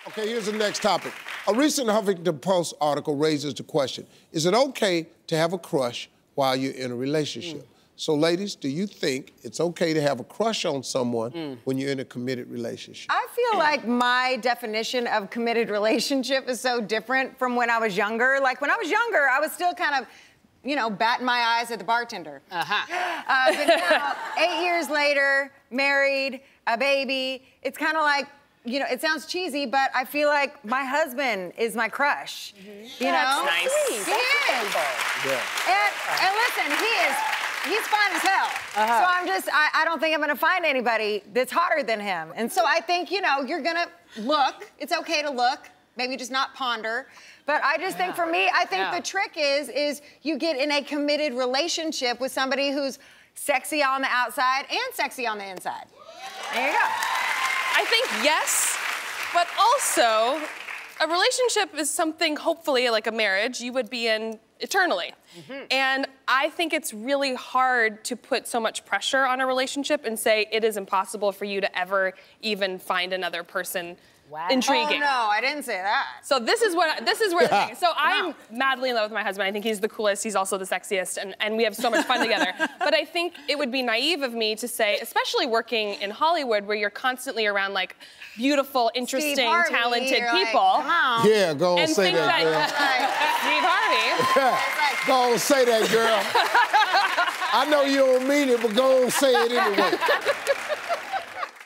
Okay, here's the next topic. A recent Huffington Post article raises the question, is it okay to have a crush while you're in a relationship? So, ladies, do you think it's okay to have a crush on someone when you're in a committed relationship? I feel like my definition of committed relationship is so different from when I was younger. Like, when I was younger, I was still kind of, you know, batting my eyes at the bartender. But now, 8 years later, married, a baby, it's kind of like, you know, it sounds cheesy, but I feel like my husband is my crush. You know? That's nice. He is. Yeah. And listen, he's fine as hell. So I don't think I'm gonna find anybody that's hotter than him. And so I think, you know, you're gonna look. It's okay to look, maybe just not ponder. But I just think for me, I think the trick is you get in a committed relationship with somebody who's sexy on the outside and sexy on the inside. There you go. I think yes, but also a relationship is something, hopefully, like a marriage, you would be in eternally. And I think it's really hard to put so much pressure on a relationship and say it is impossible for you to ever even find another person intriguing. Oh, no, I didn't say that. So this is where the thing is. So I'm madly in love with my husband. I think he's the coolest. He's also the sexiest, and we have so much fun together. But I think it would be naive of me to say, especially working in Hollywood, where you're constantly around like beautiful, interesting, Harvey, talented like, people. come on. Yeah, go on, And say think that, girl. Steve Harvey. Go on, say that, girl. I know you don't mean it, but go on, say it anyway.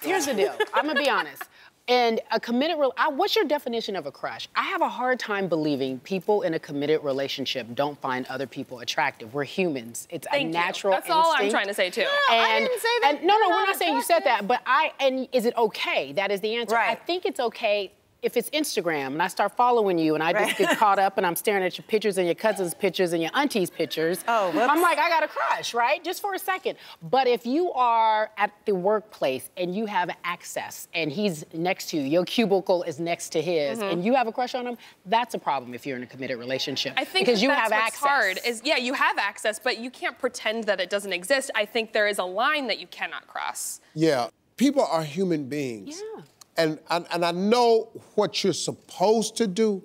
Here's the deal. I'm gonna be honest. And a committed, what's your definition of a crush? I have a hard time believing people in a committed relationship don't find other people attractive. We're humans. It's a natural That's instinct. all I'm trying to say too. No, I didn't say that. No, we're not saying you said that, but and is it okay? That is the answer. Right. I think it's okay if it's Instagram and I start following you and I just get caught up and I'm staring at your pictures and your cousin's pictures and your auntie's pictures. Oh, whoops. I'm like, I got a crush, right? Just for a second. But if you are at the workplace and you have access and he's next to you, your cubicle is next to his, and you have a crush on him, that's a problem if you're in a committed relationship. I think because you that's have what's access. hard is, yeah, you have access, but you can't pretend that it doesn't exist. I think there is a line that you cannot cross. Yeah, people are human beings. Yeah. And I know what you're supposed to do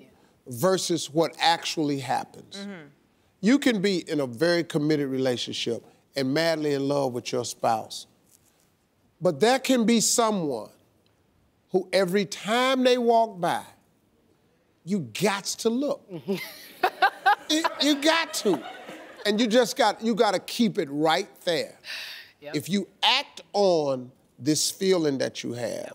versus what actually happens. You can be in a very committed relationship and madly in love with your spouse. But there can be someone who every time they walk by, you got to look. you got to. And you got to keep it right there. If you act on this feeling that you have,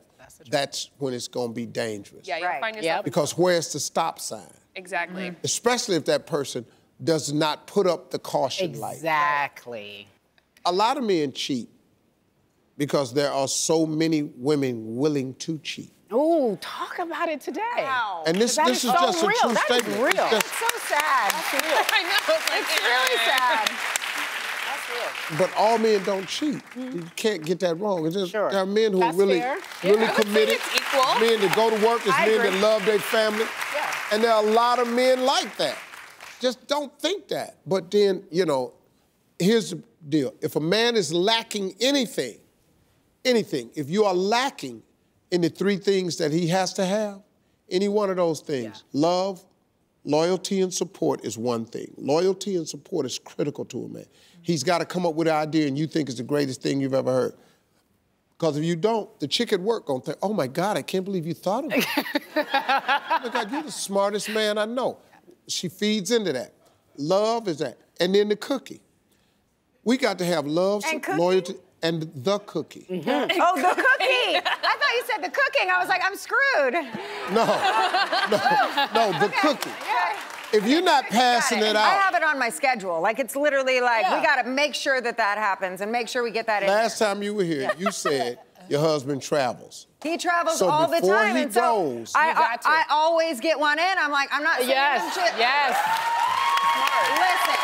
that's when it's going to be dangerous. Yeah, you'll find yourself. Because where's the stop sign? Exactly. Especially if that person does not put up the caution light. Exactly. A lot of men cheat because there are so many women willing to cheat. Ooh, talk about it today. Wow. And this is so just a real. true That is statement. real. It's just- So sad. I know. It's really sad. But all men don't cheat. You can't get that wrong. It's just, there are men who are That's really, fair. really I would say committed. it's equal. Men that go to work. There's I men agree. that love their family. And there are a lot of men like that. Just don't think that. But then, you know, here's the deal. If a man is lacking anything, if you are lacking in the three things that he has to have, any one of those things, love, loyalty, and support is one thing. Loyalty and support is critical to a man. He's got to come up with an idea and you think it's the greatest thing you've ever heard. Because if you don't, the chick at work gonna think, oh my God, I can't believe you thought of it. Oh my God, you're the smartest man I know. She feeds into that. Love is that. And then the cookie. We got to have love, loyalty, and the cookie. Oh, the cookie! I thought you said the cooking. I was like, I'm screwed. No, the cookie. Yeah. If you're not passing it out. I have it on my schedule. Like, it's literally like, we gotta make sure that happens and make sure we get that in. Last time you were here, you said your husband travels. He travels So all the before time, he and so goes, I always get one in. I'm like, I'm not sending him shit. Yes. Listen,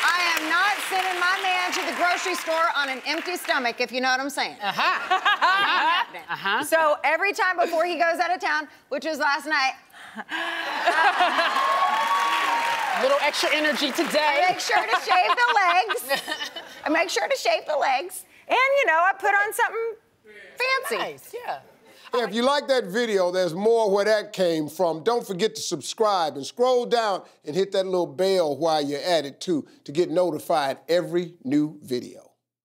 I am not sending my man to the grocery store on an empty stomach, if you know what I'm saying. Ain't happening. So every time before he goes out of town, which was last night, Little extra energy today. I make sure to shave the legs. And, you know, I put on something fancy. Nice, yeah. Hey, if you like that video, there's more where that came from. Don't forget to subscribe and scroll down and hit that little bell while you're at it, too, to get notified every new video.